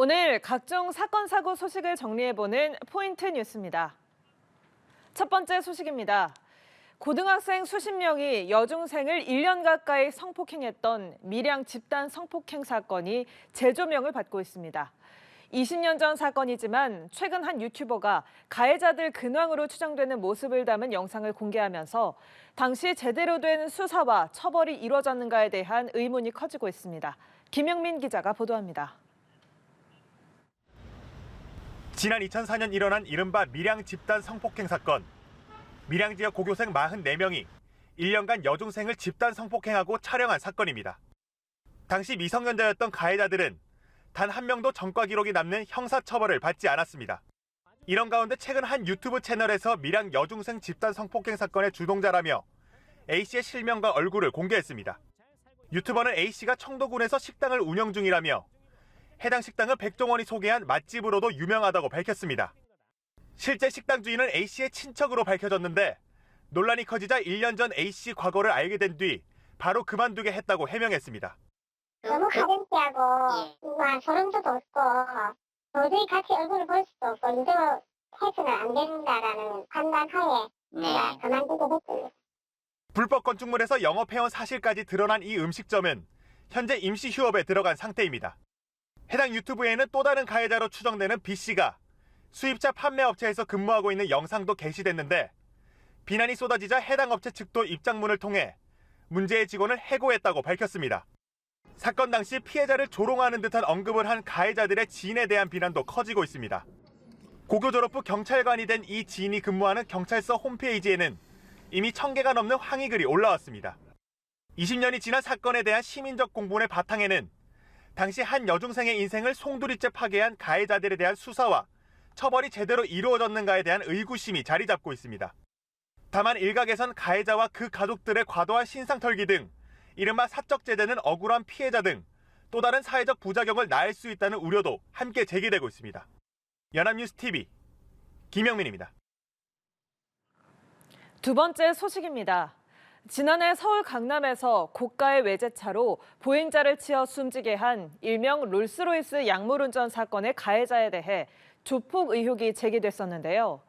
오늘 각종 사건, 사고 소식을 정리해보는 포인트 뉴스입니다. 첫 번째 소식입니다. 고등학생 수십 명이 여중생을 1년 가까이 성폭행했던 밀양 집단 성폭행 사건이 재조명을 받고 있습니다. 20년 전 사건이지만 최근 한 유튜버가 가해자들 근황으로 추정되는 모습을 담은 영상을 공개하면서 당시 제대로 된 수사와 처벌이 이루어졌는가에 대한 의문이 커지고 있습니다. 김영민 기자가 보도합니다. 지난 2004년 일어난 이른바 밀양 집단 성폭행 사건. 밀양 지역 고교생 44명이 1년간 여중생을 집단 성폭행하고 촬영한 사건입니다. 당시 미성년자였던 가해자들은 단 한 명도 전과 기록이 남는 형사처벌을 받지 않았습니다. 이런 가운데 최근 한 유튜브 채널에서 밀양 여중생 집단 성폭행 사건의 주동자라며 A씨의 실명과 얼굴을 공개했습니다. 유튜버는 A씨가 청도군에서 식당을 운영 중이라며 해당 식당은 백종원이 소개한 맛집으로도 유명하다고 밝혔습니다. 실제 식당 주인은 A씨의 친척으로 밝혀졌는데 논란이 커지자 1년 전 A씨 과거를 알게 된 뒤 바로 그만두게 했다고 해명했습니다. 너무 가정죄하고 소름도 돋고 도저히 같이 얼굴을 볼 수도 없고 이대로 해서는 안 된다라는 판단하에 제가 그만두게 됐습니다. 불법 건축물에서 영업해온 사실까지 드러난 이 음식점은 현재 임시 휴업에 들어간 상태입니다. 해당 유튜브에는 또 다른 가해자로 추정되는 B씨가 수입차 판매업체에서 근무하고 있는 영상도 게시됐는데 비난이 쏟아지자 해당 업체 측도 입장문을 통해 문제의 직원을 해고했다고 밝혔습니다. 사건 당시 피해자를 조롱하는 듯한 언급을 한 가해자들의 지인에 대한 비난도 커지고 있습니다. 고교 졸업 후 경찰관이 된 이 지인이 근무하는 경찰서 홈페이지에는 이미 1000개가 넘는 항의글이 올라왔습니다. 20년이 지난 사건에 대한 시민적 공분의 바탕에는 당시 한 여중생의 인생을 송두리째 파괴한 가해자들에 대한 수사와 처벌이 제대로 이루어졌는가에 대한 의구심이 자리 잡고 있습니다. 다만 일각에선 가해자와 그 가족들의 과도한 신상털기 등 이른바 사적제되는 억울한 피해자 등 또 다른 사회적 부작용을 낳을 수 있다는 우려도 함께 제기되고 있습니다. 연합뉴스TV 김영민입니다. 두 번째 소식입니다. 지난해 서울 강남에서 고가의 외제차로 보행자를 치어 숨지게 한 일명 롤스로이스 약물운전 사건의 가해자에 대해 조폭 의혹이 제기됐었는데요.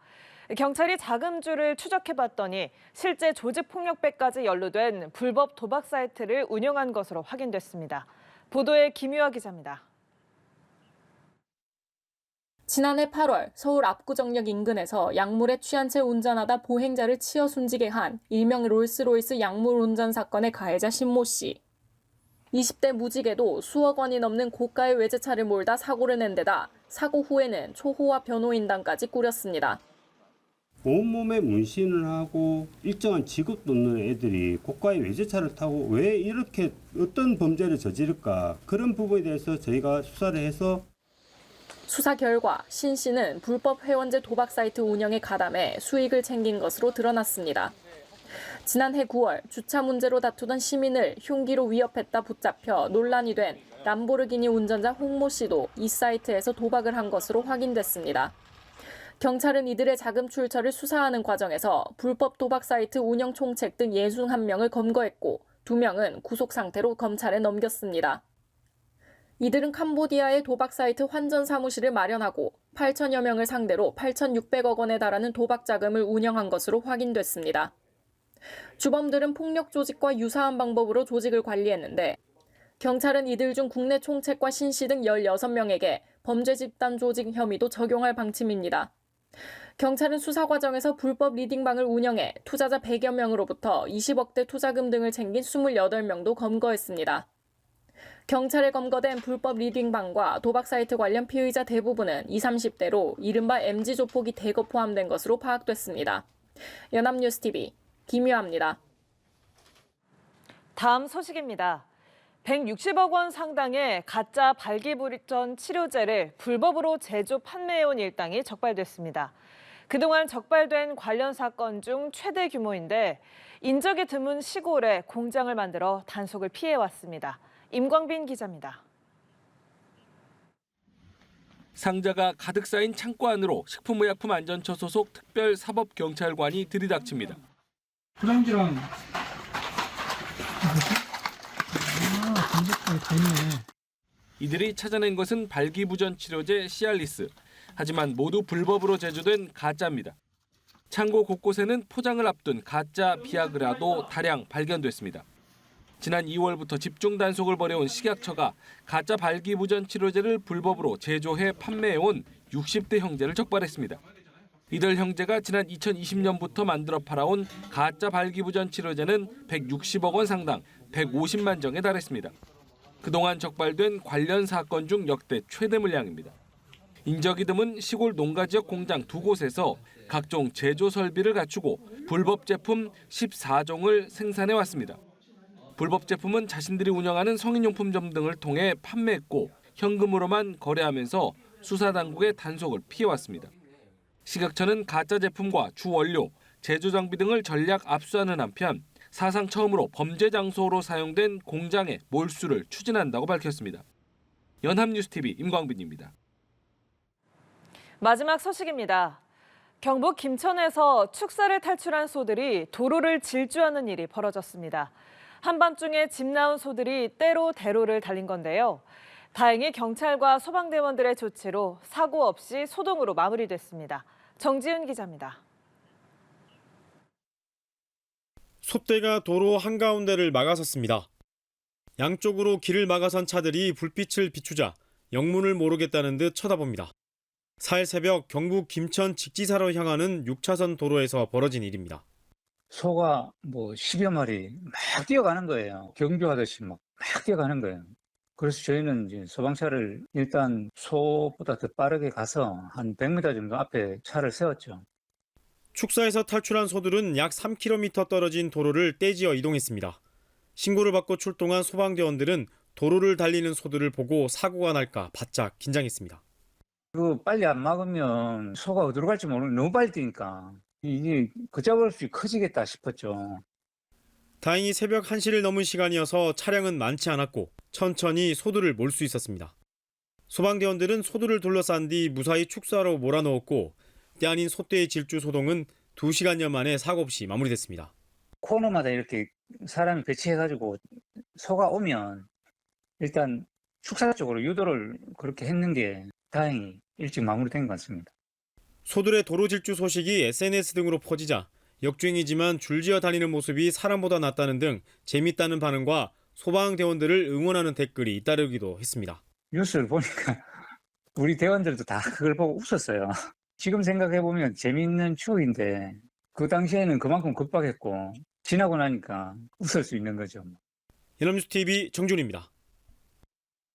경찰이 자금줄을 추적해봤더니 실제 조직폭력배까지 연루된 불법 도박 사이트를 운영한 것으로 확인됐습니다. 보도에 김유아 기자입니다. 지난해 8월 서울 압구정역 인근에서 약물에 취한 채 운전하다 보행자를 치어 숨지게 한 일명 롤스로이스 약물 운전 사건의 가해자 신모 씨. 20대 무직에도 수억 원이 넘는 고가의 외제차를 몰다 사고를 낸 데다 사고 후에는 초호화 변호인단까지 꾸렸습니다. 온몸에 문신을 하고 일정한 직업도 없는 애들이 고가의 외제차를 타고 왜 이렇게 어떤 범죄를 저지를까, 그런 부분에 대해서 저희가 수사를 해서 수사 결과 신 씨는 불법 회원제 도박 사이트 운영에 가담해 수익을 챙긴 것으로 드러났습니다. 지난해 9월 주차 문제로 다투던 시민을 흉기로 위협했다 붙잡혀 논란이 된 람보르기니 운전자 홍모 씨도 이 사이트에서 도박을 한 것으로 확인됐습니다. 경찰은 이들의 자금 출처를 수사하는 과정에서 불법 도박 사이트 운영 총책 등 61명을 검거했고 2명은 구속 상태로 검찰에 넘겼습니다. 이들은 캄보디아의 도박 사이트 환전 사무실을 마련하고 8천여 명을 상대로 8,600억 원에 달하는 도박 자금을 운영한 것으로 확인됐습니다. 주범들은 폭력 조직과 유사한 방법으로 조직을 관리했는데 경찰은 이들 중 국내 총책과 신 씨 등 16명에게 범죄 집단 조직 혐의도 적용할 방침입니다. 경찰은 수사 과정에서 불법 리딩방을 운영해 투자자 100여 명으로부터 20억대 투자금 등을 챙긴 28명도 검거했습니다. 경찰에 검거된 불법 리딩방과 도박 사이트 관련 피의자 대부분은 20, 30대로 이른바 MZ 조폭이 대거 포함된 것으로 파악됐습니다. 연합뉴스TV 김유아입니다. 다음 소식입니다. 160억 원 상당의 가짜 발기부전 치료제를 불법으로 제조 판매해온 일당이 적발됐습니다. 그동안 적발된 관련 사건 중 최대 규모인데 인적이 드문 시골에 공장을 만들어 단속을 피해왔습니다. 임광빈 기자입니다. 상자가 가득 쌓인 창고 안으로 식품의약품안전처 소속 특별사법경찰관이 들이닥칩니다. 포장지랑 감독관이 다 있네. 이들이 찾아낸 것은 발기부전 치료제 시알리스. 하지만 모두 불법으로 제조된 가짜입니다. 창고 곳곳에는 포장을 앞둔 가짜 비아그라도 다량 발견됐습니다. 지난 2월부터 집중 단속을 벌여온 식약처가 가짜 발기부전 치료제를 불법으로 제조해 판매해온 60대 형제를 적발했습니다. 이들 형제가 지난 2020년부터 만들어 팔아온 가짜 발기부전 치료제는 160억 원 상당 150만 정에 달했습니다. 그동안 적발된 관련 사건 중 역대 최대 물량입니다. 인적이 드문 시골 농가 지역 공장 2곳에서 각종 제조 설비를 갖추고 불법 제품 14종을 생산해 왔습니다. 불법 제품은 자신들이 운영하는 성인용품점 등을 통해 판매했고 현금으로만 거래하면서 수사당국의 단속을 피해왔습니다. 식약처는 가짜 제품과 주원료, 제조 장비 등을 전략 압수하는 한편 사상 처음으로 범죄 장소로 사용된 공장의 몰수를 추진한다고 밝혔습니다. 연합뉴스TV 임광빈입니다. 마지막 소식입니다. 경북 김천에서 축사를 탈출한 소들이 도로를 질주하는 일이 벌어졌습니다. 한밤중에 집 나온 소들이 때로 대로를 달린 건데요. 다행히 경찰과 소방대원들의 조치로 사고 없이 소동으로 마무리됐습니다. 정지윤 기자입니다. 소떼가 도로 한가운데를 막아섰습니다. 양쪽으로 길을 막아선 차들이 불빛을 비추자 영문을 모르겠다는 듯 쳐다봅니다. 4일 새벽 경북 김천 직지사로 향하는 6차선 도로에서 벌어진 일입니다. 소가 뭐 10여 마리 막 뛰어가는 거예요. 경주하듯이 막 뛰어가는 거예요. 그래서 저희는 이제 소방차를 일단 소보다 더 빠르게 가서 한 100m 정도 앞에 차를 세웠죠. 축사에서 탈출한 소들은 약 3km 떨어진 도로를 떼지어 이동했습니다. 신고를 받고 출동한 소방대원들은 도로를 달리는 소들을 보고 사고가 날까 바짝 긴장했습니다. 그거 빨리 안 막으면 소가 어디로 갈지 모르는 너무 빨리 뛰니까 이게 걷잡을 수 커지겠다 싶었죠. 다행히 새벽 1시를 넘은 시간이어서 차량은 많지 않았고 천천히 소들을 몰 수 있었습니다. 소방대원들은 소들을 둘러싼 뒤 무사히 축사로 몰아넣었고 때 아닌 소떼의 질주 소동은 2시간여 만에 사고 없이 마무리됐습니다. 코너마다 이렇게 사람이 배치해가지고 소가 오면 일단 축사 쪽으로 유도를 그렇게 했는 게 다행히 일찍 마무리된 것 같습니다. 소들의 도로 질주 소식이 SNS 등으로 퍼지자 역주행이지만 줄지어 다니는 모습이 사람보다 낫다는 등 재밌다는 반응과 소방대원들을 응원하는 댓글이 잇따르기도 했습니다. 뉴스를 보니까 우리 대원들도 다 그걸 보고 웃었어요. 지금 생각해보면 재미있는 추억인데 그 당시에는 그만큼 급박했고 지나고 나니까 웃을 수 있는 거죠. 연합뉴스TV 정준입니다.